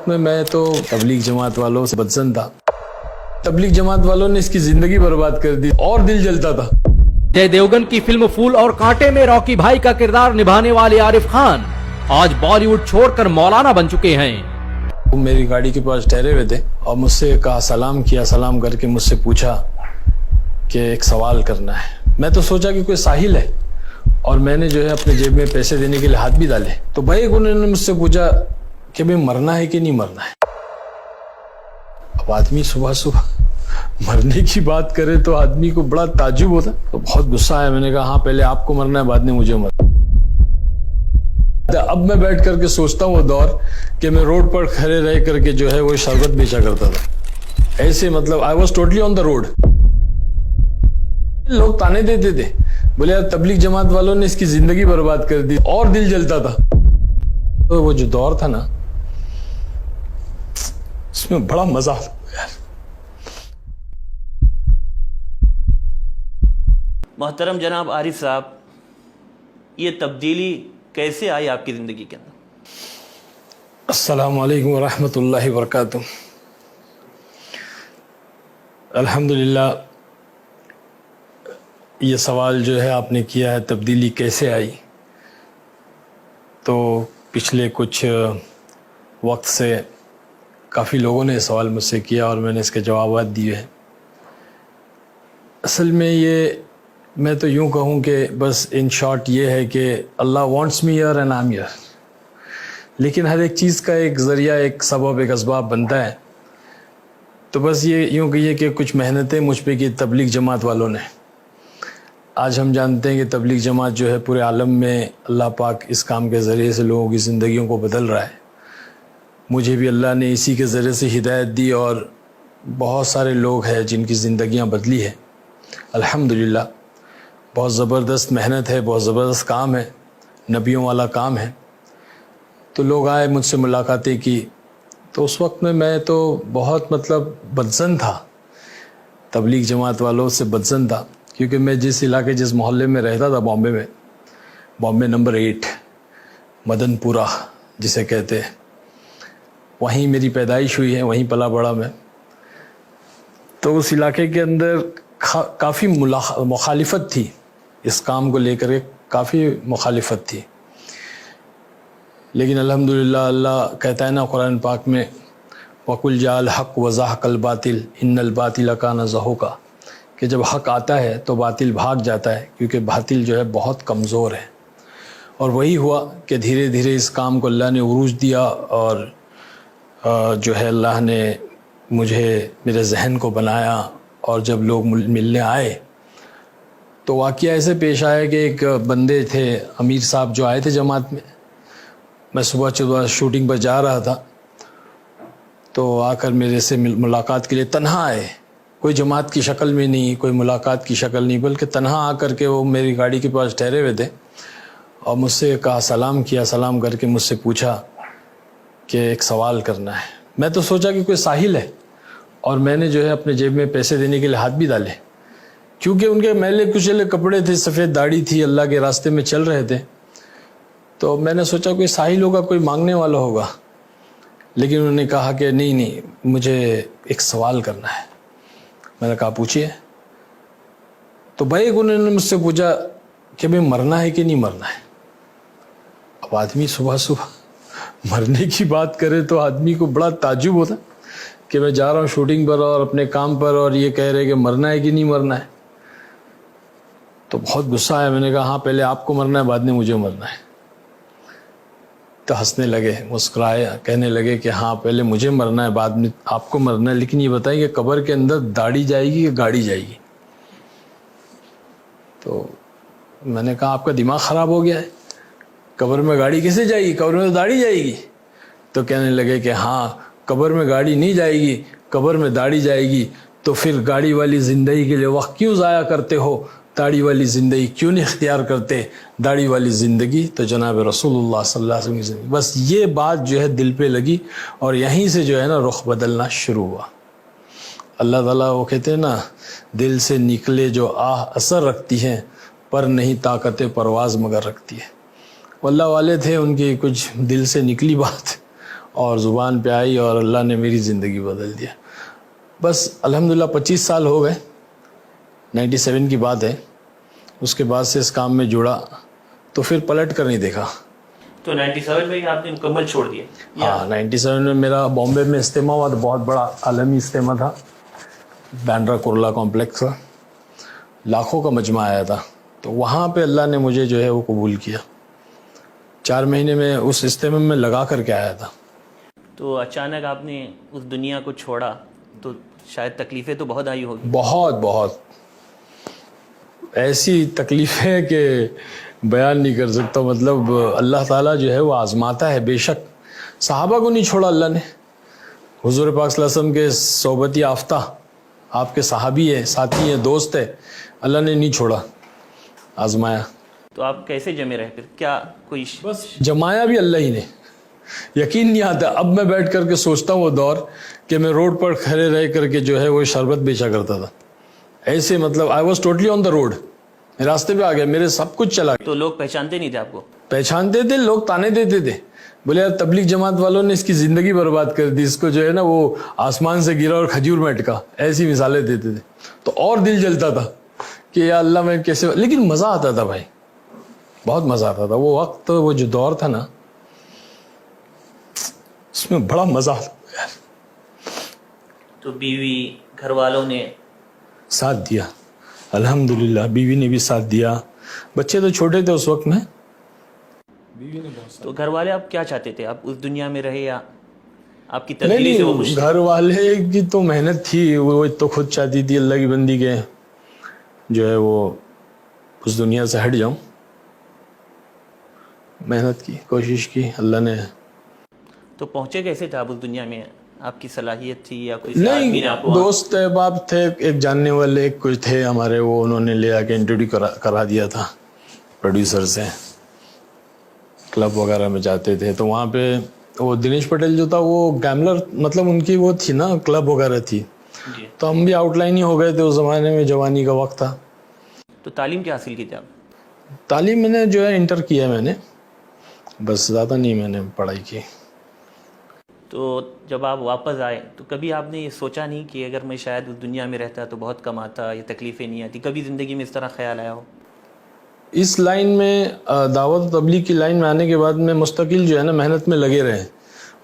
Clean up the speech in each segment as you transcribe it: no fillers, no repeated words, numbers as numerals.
میں تو تبلیغ جماعت والوں سے بدزن تھا. تبلیغ جماعت والوں نے اس کی زندگی برباد کر دی اور دل جلتا تھا. جے دیوگن کی فلم پھول اور کانٹے میں راکی بھائی کا کردار نبھانے والے عارف خان آج بالی ووڈ چھوڑ کر مولانا بن چکے ہیں. وہ میری گاڑی کے پاس ٹھہرے ہوئے تھے اور مجھ سے کہا، سلام کیا، سلام کر کے مجھ سے پوچھا کہ ایک سوال کرنا ہے. میں تو سوچا کہ کوئی ساحل ہے اور میں نے جو ہے اپنے جیب میں پیسے دینے کے لیے ہاتھ بھی ڈالے. تو بھائی انہوں نے مجھ سے پوچھا کہ بھئی مرنا ہے کہ نہیں مرنا ہے. اب آدمی صبح صبح مرنے کی بات کرے تو آدمی کو بڑا تعجب ہوتا. تو بہت غصہ آیا. میں نے کہا ہاں پہلے آپ کو مرنا ہے، بعد میں مجھے مرنا. اب میں بیٹھ کر کے سوچتا ہوں وہ دور کہ میں روڈ پر کھڑے رہ کر کے جو ہے وہ شربت بیچا کرتا تھا. ایسے مطلب I was totally on the road. لوگ تانے دیتے تھے، بولے یار تبلیغ جماعت والوں نے اس کی زندگی برباد کر دی اور دل جلتا تھا. تو وہ جو دور تھا نا، اس میں بڑا مزہ آتا یار. محترم جناب عارف صاحب، یہ تبدیلی کیسے آئی آپ کی زندگی کے اندر؟ السلام علیکم ورحمۃ اللہ وبرکاتہ. الحمدللہ، یہ سوال جو ہے آپ نے کیا ہے تبدیلی کیسے آئی، تو پچھلے کچھ وقت سے کافی لوگوں نے یہ سوال مجھ سے کیا اور میں نے اس کے جوابات دیے ہیں. اصل میں یہ میں تو یوں کہوں کہ بس ان شارٹ یہ ہے کہ Allah wants me here and I am here. لیکن ہر ایک چیز کا ایک ذریعہ، ایک سبب، ایک اسباب بنتا ہے. تو بس یہ یوں کہیے کہ کچھ محنتیں مجھ پہ کی تبلیغ جماعت والوں نے. آج ہم جانتے ہیں کہ تبلیغ جماعت جو ہے پورے عالم میں اللہ پاک اس کام کے ذریعے سے لوگوں کی زندگیوں کو بدل رہا ہے. مجھے بھی اللہ نے اسی کے ذریعے سے ہدایت دی اور بہت سارے لوگ ہیں جن کی زندگیاں بدلی ہیں. الحمدللہ، بہت زبردست محنت ہے، بہت زبردست کام ہے، نبیوں والا کام ہے. تو لوگ آئے، مجھ سے ملاقاتیں کی. تو اس وقت میں تو بہت بدزن تھا، تبلیغ جماعت والوں سے بدزن تھا. کیونکہ میں جس علاقے، جس محلے میں رہتا تھا بامبے میں، بامبے نمبر 8 مدن پورہ جسے کہتے ہیں، وہیں میری پیدائش ہوئی ہے، وہیں پلا بڑا میں. تو اس علاقے کے اندر کافی مخالفت تھی اس کام کو لے کر کے، کافی مخالفت تھی. لیکن الحمدللہ اللہ کہتا ہے نا قرآن پاک میں، وَقُلْ جَاءَ الْحَقُّ وَزَهَقَ الْبَاطِلُ إِنَّ الْبَاطِلَ كَانَ زَهُوقًا، کہ جب حق آتا ہے تو باطل بھاگ جاتا ہے، کیونکہ باطل جو ہے بہت کمزور ہے. اور وہی ہوا کہ دھیرے دھیرے اس کام کو اللہ نے عروج دیا اور جو ہے اللہ نے مجھے، میرے ذہن کو بنایا. اور جب لوگ ملنے آئے تو واقعہ ایسے پیش آیا کہ ایک بندے تھے، امیر صاحب جو آئے تھے جماعت میں صبح شوٹنگ پر جا رہا تھا. تو آ کر میرے سے ملاقات کے لیے تنہا آئے، کوئی جماعت کی شکل میں نہیں، کوئی ملاقات کی شکل نہیں، بلکہ تنہا آ کر کے وہ میری گاڑی کے پاس ٹھہرے ہوئے تھے اور مجھ سے کہا، سلام کیا، سلام کر کے مجھ سے پوچھا کہ ایک سوال کرنا ہے. میں تو سوچا کہ کوئی ساحل ہے اور میں نے جو ہے اپنے جیب میں پیسے دینے کے لیے ہاتھ بھی ڈالے. کیونکہ ان کے میلے کچیلے کپڑے تھے، سفید داڑھی تھی، اللہ کے راستے میں چل رہے تھے. تو میں نے سوچا کوئی ساحل ہوگا، کوئی مانگنے والا ہوگا. لیکن انہوں نے کہا کہ نہیں، مجھے ایک سوال کرنا ہے. میں نے کہا پوچھیے. تو بھائی انہوں نے مجھ سے پوچھا کہ بھئی مرنا ہے کہ نہیں مرنا ہے. اب آدمی صبح صبح مرنے کی بات کرے تو آدمی کو بڑا تعجب ہوتا کہ میں جا رہا ہوں شوٹنگ پر اور اپنے کام پر اور یہ کہہ رہے کہ مرنا ہے کہ نہیں مرنا ہے. تو بہت غصہ آیا. میں نے کہا ہاں پہلے آپ کو مرنا ہے، بعد میں مجھے مرنا ہے. تو ہنسنے لگے، مسکرائے، کہنے لگے کہ ہاں پہلے مجھے مرنا ہے، بعد میں آپ کو مرنا ہے. لیکن یہ بتائیں کہ قبر کے اندر داڑھی جائے گی کہ گاڑی جائے گی؟ تو میں نے کہا آپ کا دماغ خراب ہو گیا ہے، قبر میں گاڑی کیسے جائے گی؟ قبر میں تو داڑھی جائے گی. تو کہنے لگے کہ ہاں قبر میں گاڑی نہیں جائے گی، قبر میں داڑھی جائے گی. تو پھر گاڑی والی زندگی کے لیے وقت کیوں ضائع کرتے ہو؟ داڑھی والی زندگی کیوں نہیں اختیار کرتے؟ داڑھی والی زندگی تو جناب رسول اللہ صلی اللہ علیہ وسلم کی زندگی. بس یہ بات جو ہے دل پہ لگی اور یہیں سے جو ہے نا رخ بدلنا شروع ہوا. اللہ تعالیٰ وہ کہتے ہیں نا، دل سے نکلے جو آہ اثر رکھتی ہیں، پر نہیں طاقت پرواز مگر رکھتی ہے. اللہ والے تھے، ان کی کچھ دل سے نکلی بات اور زبان پہ آئی اور اللہ نے میری زندگی بدل دیا. بس الحمدللہ 25 سال ہو گئے, 97 کی بات ہے. اس کے بعد سے اس کام میں جڑا تو پھر پلٹ کر نہیں دیکھا. تو 97 میں ہی آپ نے مکمل چھوڑ دیا؟ ہاں 97 میں میرا بامبے میں اجتماع ہوا, تو بہت بڑا عالمی اجتماع تھا, بینڈرا کرلا کمپلیکس کا, لاکھوں کا مجمع آیا تھا. تو وہاں پہ اللہ نے مجھے جو ہے وہ قبول کیا. 4 مہینے میں اس اجتماع میں لگا کر کے آیا تھا. تو اچانک آپ نے اس دنیا کو چھوڑا تو شاید تکلیفیں تو بہت آئی ہوگی. بہت بہت ایسی تکلیفیں کہ بیان نہیں کر سکتا. مطلب اللہ تعالیٰ جو ہے وہ آزماتا ہے. بے شک صحابہ کو نہیں چھوڑا اللہ نے. حضور پاک صلی اللہ علیہ وسلم کے صحبت یافتہ آپ کے صحابی ہیں, ساتھی ہیں, دوست ہیں, اللہ نے نہیں چھوڑا, آزمایا. تو آپ کیسے جمے رہے پھر؟ کیا کوئی بس جمایا بھی اللہ ہی نے. یقین نہیں آتا اب میں بیٹھ کر کے سوچتا ہوں وہ دور کہ میں روڈ پر کھڑے رہ کر کے جو ہے وہ شربت بیچا کرتا تھا. ایسے مطلب I was totally on the road, راستے پہ آ گیا, میرے سب کچھ چلا گیا. تو لوگ پہچانتے نہیں تھے آپ کو؟ پہچانتے تھے, لوگ تانے دیتے تھے, بولے یار تبلیغ جماعت والوں نے اس کی زندگی برباد کر دی, اس کو جو ہے نا وہ آسمان سے گرا اور کھجور میں اٹکا, ایسی مثالیں دیتے تھے. تو اور دل جلتا تھا کہ یا اللہ میں کیسے, لیکن مزہ آتا تھا بھائی, بہت مزہ آتا تھا. وہ وقت, وہ جو دور تھا نا, اس میں بڑا مزہ آتا تھا. تو بیوی گھر والوں نے ساتھ دیا الحمدللہ, بیوی نے بھی ساتھ دیا. بچے تو چھوٹے تھے اس وقت میں. تو گھر والے آپ کیا چاہتے تھے؟ آپ اس دنیا میں رہے یا آپ کی تبدیلی سے وہ خوش؟ گھر والے کی تو محنت تھی, وہ تو خود چاہتی تھی اللہ کی بندی کے جو ہے وہ اس دنیا سے ہٹ جاؤں. محنت کی, کوشش کی, اللہ نے. تو پہنچے کیسے تھے آپ اس دنیا میں؟ آپ کی صلاحیت تھی یا کوئی آدمی نے آپ کو؟ دوست احباب تھے, ایک جاننے والے کچھ تھے ہمارے, وہ انہوں نے لے آ کے انٹروڈیو کرا دیا تھا پروڈیوسر سے. کلب وغیرہ میں جاتے تھے تو وہاں پہ وہ دنیش پٹیل جو تھا وہ گیملر, مطلب ان کی وہ تھی نا کلب وغیرہ تھی. جی. تو ہم بھی آؤٹ لائن ہی ہو گئے تھے اس زمانے میں, جوانی کا وقت تھا. تو تعلیم کیا حاصل کی تھی آپ؟ تعلیم میں نے جو ہے انٹر کیا میں نے, بس زیادہ نہیں میں نے پڑھائی کی. تو جب آپ واپس آئے تو کبھی آپ نے یہ سوچا نہیں کہ اگر میں شاید اس دنیا میں رہتا تو بہت کم آتا, یہ تکلیفیں نہیں آتی؟ کبھی زندگی میں اس طرح خیال آیا ہو؟ اس لائن میں, دعوت و تبلیغ کی لائن میں آنے کے بعد میں مستقل جو ہے نا محنت میں لگے رہے.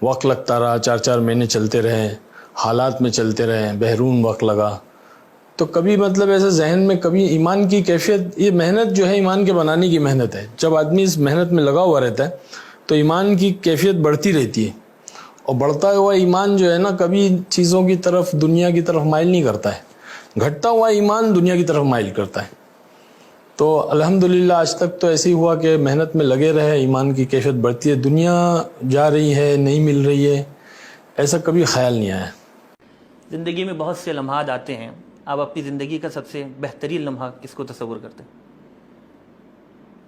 وقت لگتا رہا, 4 مہینے چلتے رہے, حالات میں چلتے رہے, بحرون وقت لگا. تو کبھی مطلب ایسے ذہن میں کبھی ایمان کی کیفیت, یہ محنت جو ہے ایمان کے بنانے کی محنت ہے. جب آدمی اس محنت میں لگا ہوا رہتا ہے تو ایمان کی کیفیت بڑھتی رہتی ہے, اور بڑھتا ہوا ایمان جو ہے نا کبھی چیزوں کی طرف, دنیا کی طرف مائل نہیں کرتا ہے. گھٹتا ہوا ایمان دنیا کی طرف مائل کرتا ہے. تو الحمدللہ آج تک تو ایسے ہی ہوا کہ محنت میں لگے رہے, ایمان کی کیفیت بڑھتی ہے. دنیا جا رہی ہے, نہیں مل رہی ہے, ایسا کبھی خیال نہیں آیا. زندگی میں بہت سے لمحات آتے ہیں, آپ اپنی زندگی کا سب سے بہترین لمحہ کس کو تصور کرتے ہیں,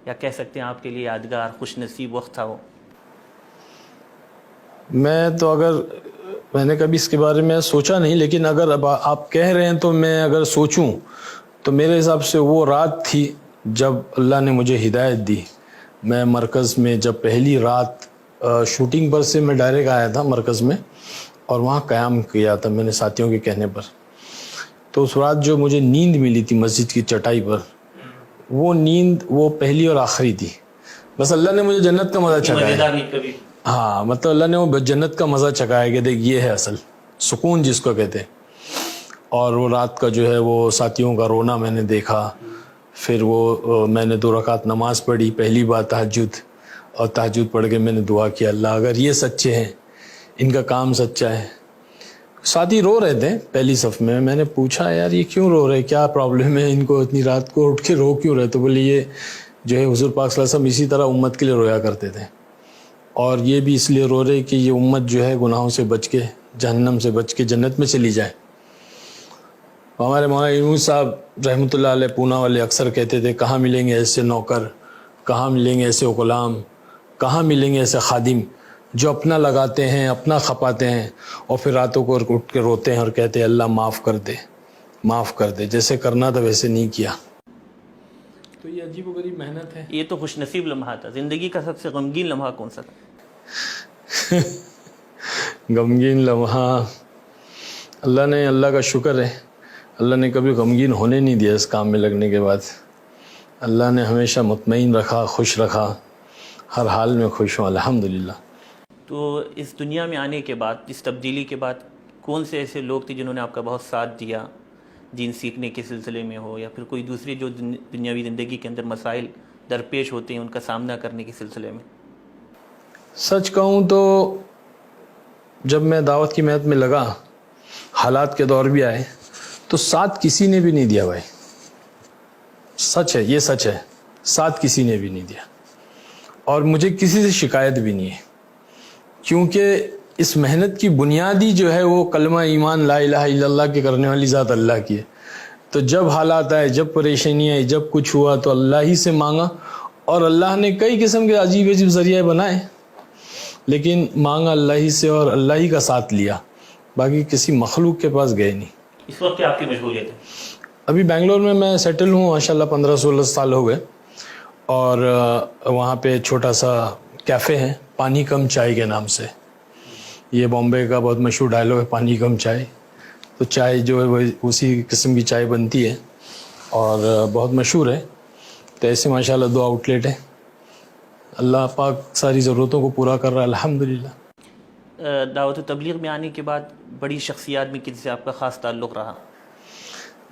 یا کہہ سکتے ہیں آپ کے لیے یادگار خوش نصیب وقت تھا وہ؟ میں تو اگر میں نے کبھی اس کے بارے میں سوچا نہیں, لیکن اگر اب آپ کہہ رہے ہیں تو میں اگر سوچوں تو میرے حساب سے وہ رات تھی جب اللہ نے مجھے ہدایت دی. میں مرکز میں جب پہلی رات شوٹنگ پر سے میں ڈائریکٹ آیا تھا مرکز میں, اور وہاں قیام کیا تھا میں نے ساتھیوں کے کہنے پر. تو اس رات جو مجھے نیند ملی تھی مسجد کی چٹائی پر, وہ نیند وہ پہلی اور آخری تھی. بس اللہ نے مجھے جنت کا مزہ چکھایا. ہاں مطلب اللہ نے وہ جنت کا مزہ چکھایا کہ دیکھ یہ ہے اصل سکون جس کو کہتے ہیں. اور وہ رات کا جو ہے وہ ساتھیوں کا رونا میں نے دیکھا. پھر وہ میں نے 2 رکعت نماز پڑھی, پہلی بار تہجد, اور تہجد پڑھ کے میں نے دعا کیا, اللہ اگر یہ سچے ہیں, ان کا کام سچا ہے. ساتھی رو رہے تھے پہلی صف میں, میں نے پوچھا یار یہ کیوں رو رہے, کیا پرابلم ہے ان کو, اتنی رات کو اٹھ کے رو کیوں رہے؟ تو بولے یہ جو ہے حضور پاک صلی اللہ علیہ وسلم اسی طرح امت کے لیے رویا کرتے تھے, اور یہ بھی اس لیے رو رہے کہ یہ امت جو ہے گناہوں سے بچ کے, جہنم سے بچ کے جنت میں چلی جائے. ہمارے مولانا یونس صاحب رحمۃ اللہ علیہ پونا والے اکثر کہتے تھے کہاں ملیں گے ایسے نوکر, کہاں ملیں گے ایسے غلام, کہاں ملیں گے ایسے خادم جو اپنا لگاتے ہیں, اپنا کھپاتے ہیں, اور پھر راتوں کو اٹھ کے روتے ہیں اور کہتے ہیں اللہ معاف کر دے, معاف کر دے, جیسے کرنا تھا ویسے نہیں کیا. تو یہ عجیب و غریب محنت ہے. یہ تو خوش نصیب لمحہ تھا. زندگی کا سب سے غمگین لمحہ کون سا تھا؟ غمگین لمحہ اللہ کا شکر ہے، اللہ نے کبھی غمگین ہونے نہیں دیا اس کام میں لگنے کے بعد. اللہ نے ہمیشہ مطمئن رکھا، خوش رکھا، ہر حال میں خوش ہوں الحمدللہ. تو اس دنیا میں آنے کے بعد، اس تبدیلی کے بعد، کون سے ایسے لوگ تھے جنہوں نے آپ کا بہت ساتھ دیا، دین سیکھنے کے سلسلے میں ہو یا پھر کوئی دوسری جو دنیاوی زندگی کے اندر مسائل درپیش ہوتے ہیں ان کا سامنا کرنے کے سلسلے میں؟ سچ کہوں تو جب میں دعوت کی محنت میں لگا، حالات کے دور بھی آئے، تو ساتھ کسی نے بھی نہیں دیا بھائی. سچ ہے، یہ سچ ہے، ساتھ کسی نے بھی نہیں دیا، اور مجھے کسی سے شکایت بھی نہیں ہے، کیونکہ اس محنت کی بنیادی جو ہے وہ کلمہ ایمان لا الہ الا اللہ کے کرنے والی ذات اللہ کی ہے. تو جب حالات آئے، جب پریشانی آئی، جب کچھ ہوا تو اللہ ہی سے مانگا، اور اللہ نے کئی قسم کے عجیب عجیب ذریعے بنائے، لیکن مانگا اللہ ہی سے اور اللہ ہی کا ساتھ لیا، باقی کسی مخلوق کے پاس گئے نہیں. اس وقت کیا آپ کی مشغولیت ہے؟ ابھی بنگلور میں سیٹل ہوں ماشاءاللہ، 15-16 سال ہو گئے، اور وہاں پہ چھوٹا سا کیفے ہے، پانی کم چائے کے نام سے. یہ بامبے کا بہت مشہور ڈائلاگ ہے، پانی کم چائے. تو چائے جو ہے وہ اسی قسم کی چائے بنتی ہے اور بہت مشہور ہے. تو ایسے ماشاءاللہ 2 آؤٹ لیٹ ہے. اللہ پاک ساری ضرورتوں کو پورا کر رہا ہے الحمدللہ. دعوت و تبلیغ میں آنے کے بعد بڑی شخصیات میں کن سے آپ کا خاص تعلق رہا؟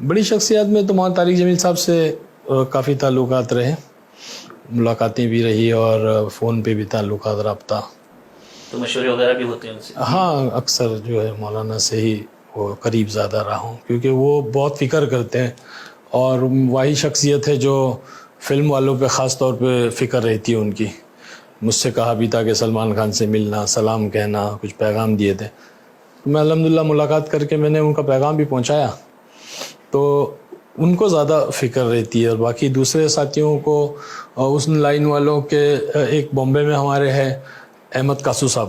بڑی شخصیات میں تو مولانا طارق جمیل صاحب سے کافی تعلقات رہے، ملاقاتیں بھی رہی اور فون پہ بھی تعلقات، رابطہ. تو مشورے وغیرہ بھی ہوتے ہیں ان سے؟ ہاں، اکثر جو ہے مولانا سے ہی وہ قریب زیادہ رہا ہوں، کیونکہ وہ بہت فکر کرتے ہیں، اور وہی شخصیت ہے جو فلم والوں پہ خاص طور پہ فکر رہتی ہے ان کی. مجھ سے کہا بھی تھا کہ سلمان خان سے ملنا، سلام کہنا، کچھ پیغام دیے تھے. میں الحمدللہ ملاقات کر کے میں نے ان کا پیغام بھی پہنچایا، تو ان کو زیادہ فکر رہتی ہے. اور باقی دوسرے ساتھیوں کو، اس لائن والوں کے ایک بامبے میں ہمارے ہے احمد کاسو صاحب،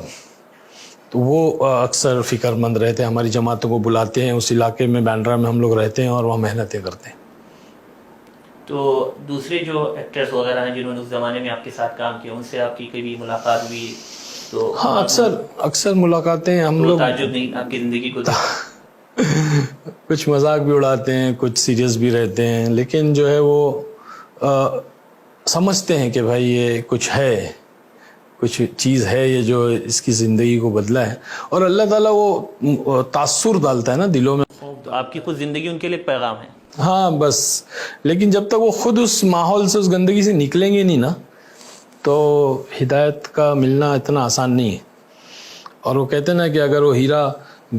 تو وہ اکثر فکر مند رہتے ہیں، ہماری جماعتوں کو بلاتے ہیں، اس علاقے میں بینڈرا میں ہم لوگ رہتے ہیں اور وہاں محنتیں کرتے ہیں. تو دوسرے جو ایکٹرز وغیرہ ہیں جنہوں نے اس زمانے میں آپ کے ساتھ کام کیا، ان سے آپ کی کبھی ملاقات ہوئی؟ تو ہاں، اکثر ملاقاتیں ہم لوگ، تعجب نہیں آپ کی زندگی کو کچھ مذاق بھی اڑاتے ہیں، کچھ سیریس بھی رہتے ہیں، لیکن جو ہے وہ سمجھتے ہیں کہ بھائی یہ کچھ ہے، کچھ چیز ہے یہ جو اس کی زندگی کو بدلا ہے. اور اللہ تعالیٰ وہ تاثر ڈالتا ہے نا دلوں میں. تو آپ کی خود زندگی ان کے لیے ایک پیغام ہے. ہاں بس، لیکن جب تک وہ خود اس ماحول سے، اس گندگی سے نکلیں گے نہیں نا، تو ہدایت کا ملنا اتنا آسان نہیں ہے. اور وہ کہتے ہیں نا کہ اگر وہ ہیرا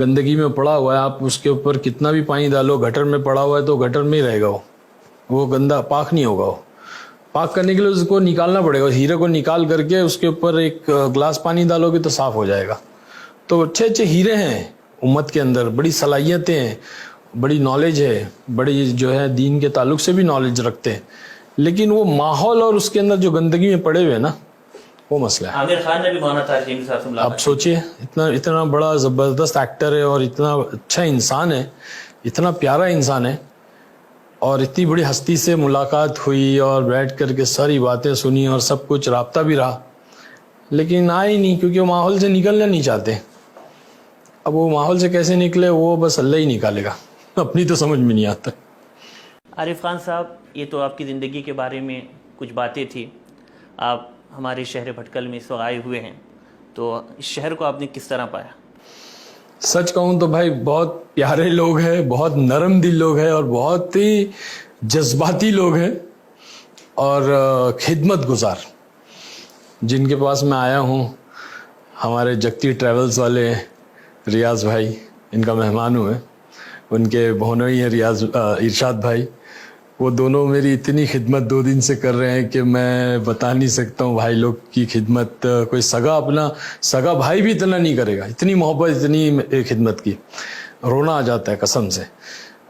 گندگی میں پڑا ہوا ہے، آپ اس کے اوپر کتنا بھی پانی ڈالو، گٹر میں پڑا ہوا ہے تو گٹر میں ہی رہے گا، وہ گندا پاک نہیں ہوگا. وہ پاک کرنے کے لیے اس کو نکالنا پڑے گا. ہیرے کو نکال کر کے اس کے اوپر ایک گلاس پانی ڈالو گے تو صاف ہو جائے گا. تو اچھے ہیرے ہیں امت کے اندر، بڑی صلاحیتیں ہیں، بڑی نالج ہے، بڑی جو ہے دین کے تعلق سے بھی نالج رکھتے ہیں، لیکن وہ ماحول اور اس کے اندر جو گندگی میں پڑے ہوئے نا، وہ مسئلہ ہے. عامر خان نے بھی مولانا طارق جمیل صاحب سے ملاقات. آپ سوچئے، اتنا بڑا زبردست ایکٹر ہے اور اتنا اچھا انسان ہے، اتنا پیارا انسان ہے، اور اتنی بڑی ہستی سے ملاقات ہوئی اور بیٹھ کر کے ساری باتیں سنی اور سب کچھ رابطہ بھی رہا، لیکن آئے نہیں، کیونکہ وہ ماحول سے نکلنا نہیں چاہتے. اب وہ ماحول سے کیسے نکلے، وہ بس اللہ ہی نکالے گا، اپنی تو سمجھ میں نہیں آتا. عارف خان صاحب، یہ تو آپ کی زندگی کے بارے میں کچھ باتیں تھی. آپ ہمارے شہر بھٹکل میں اس وقت آئے ہوئے ہیں، تو اس شہر کو آپ نے کس طرح پایا؟ سچ کہوں تو بھائی بہت پیارے لوگ ہیں، بہت نرم دل لوگ ہیں، اور بہت ہی جذباتی لوگ ہیں، اور خدمت گزار. جن کے پاس میں آیا ہوں، ہمارے جگتی ٹریولز والے ریاض بھائی، ان کا مہمان ہوں میں، ان کے بہنوئی ہیں ارشاد بھائی، وہ دونوں میری اتنی خدمت 2 دن سے کر رہے ہیں کہ میں بتا نہیں سکتا ہوں. بھائی لوگ کی خدمت کوئی اپنا سگا بھائی بھی اتنا نہیں کرے گا، اتنی محبت، اتنی خدمت کی، رونا آ جاتا ہے قسم سے.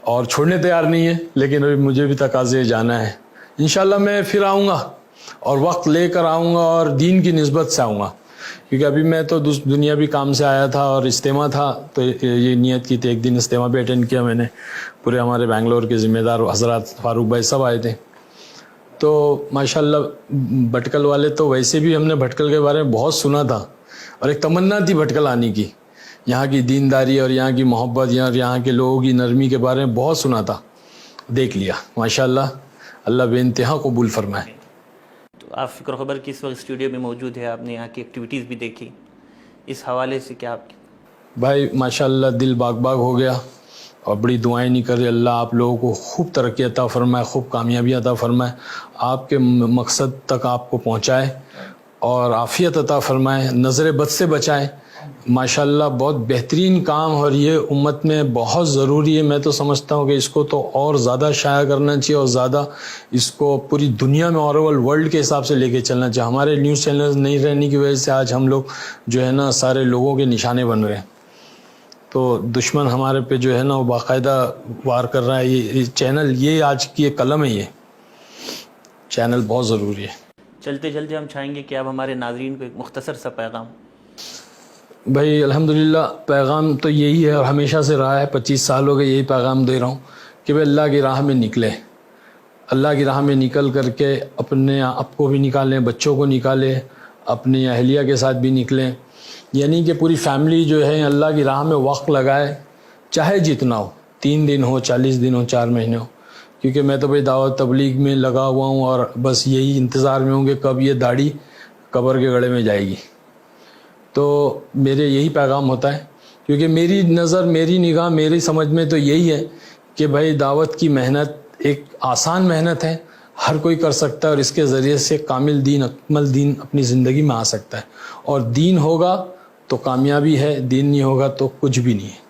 اور چھوڑنے تیار نہیں ہے، لیکن ابھی مجھے بھی تقاضے جانا ہے. انشاءاللہ میں پھر آؤں گا، اور وقت لے کر آؤں گا، اور دین کی نسبت سے آؤں گا، کیونکہ ابھی میں تو دنیاوی کام سے آیا تھا اور اجتماع تھا، تو یہ نیت کی تھی. ایک دن اجتماع بھی اٹینڈ کیا میں نے، پورے ہمارے بنگلور کے ذمہ دار حضرات، فاروق بھائی سب آئے تھے. تو ماشاءاللہ بھٹکل والے تو ویسے بھی ہم نے بھٹکل کے بارے میں بہت سنا تھا، اور ایک تمنا تھی بھٹکل آنے کی. یہاں کی دینداری اور یہاں کی محبت یہاں کے لوگوں کی نرمی کے بارے میں بہت سنا تھا, دیکھ لیا. ماشاءاللہ اللہ بے انتہا قبول فرمائے. تو آپ فکر خبر کی اس وقت اسٹوڈیو میں موجود ہے, آپ نے یہاں کی ایکٹیویٹیز بھی دیکھی, اس حوالے سے کیا آپ بھائی ماشاءاللہ دل باغ باغ ہو گیا اور بڑی دعائیں نہیں کر رہے. اللہ آپ لوگوں کو خوب ترقی عطا فرمائے, خوب کامیابی عطا فرمائے, آپ کے مقصد تک آپ کو پہنچائے اور عافیت عطا فرمائے, نظر بد سے بچائے. ماشاءاللہ بہت بہترین کام, اور یہ امت میں بہت ضروری ہے. میں تو سمجھتا ہوں کہ اس کو تو اور زیادہ شائع کرنا چاہیے اور زیادہ اس کو پوری دنیا میں اور ورلڈ کے حساب سے لے کے چلنا چاہیے. ہمارے نیوز چینلز نہیں رہنے کی وجہ سے آج ہم لوگ جو ہے نا سارے لوگوں کے نشانے بن رہے ہیں. تو دشمن ہمارے پہ جو ہے نا وہ باقاعدہ وار کر رہا ہے. یہ چینل, یہ آج کی ایک قلم ہے, یہ چینل بہت ضروری ہے. چلتے چلتے ہم چاہیں گے کہ آپ ہمارے ناظرین کو ایک مختصر سا پیغام. بھائی الحمدللہ پیغام تو یہی ہے اور ہمیشہ سے رہا ہے, 25 سال ہو گئے یہی پیغام دے رہا ہوں کہ بھائی اللہ کی راہ میں نکلے, اللہ کی راہ میں نکل کر کے اپنے آپ کو بھی نکالیں, بچوں کو نکالیں, اپنی اہلیہ کے ساتھ بھی نکلیں. یعنی کہ پوری فیملی جو ہے اللہ کی راہ میں وقت لگائے, چاہے جتنا ہو, 3 دن ہو, 40 دن ہو, 4 مہینے ہو. کیونکہ میں تو بھائی دعوت تبلیغ میں لگا ہوا ہوں اور بس یہی انتظار میں ہوں کہ کب یہ داڑھی قبر کے گڑھے میں جائے گی. تو میرے یہی پیغام ہوتا ہے, کیونکہ میری نظر, میری نگاہ, میری سمجھ میں تو یہی ہے کہ بھائی دعوت کی محنت ایک آسان محنت ہے, ہر کوئی کر سکتا ہے اور اس کے ذریعے سے کامل دین, اکمل دین اپنی زندگی میں آ سکتا ہے. اور دین ہوگا تو کامیابی ہے, دین نہیں ہوگا تو کچھ بھی نہیں ہے.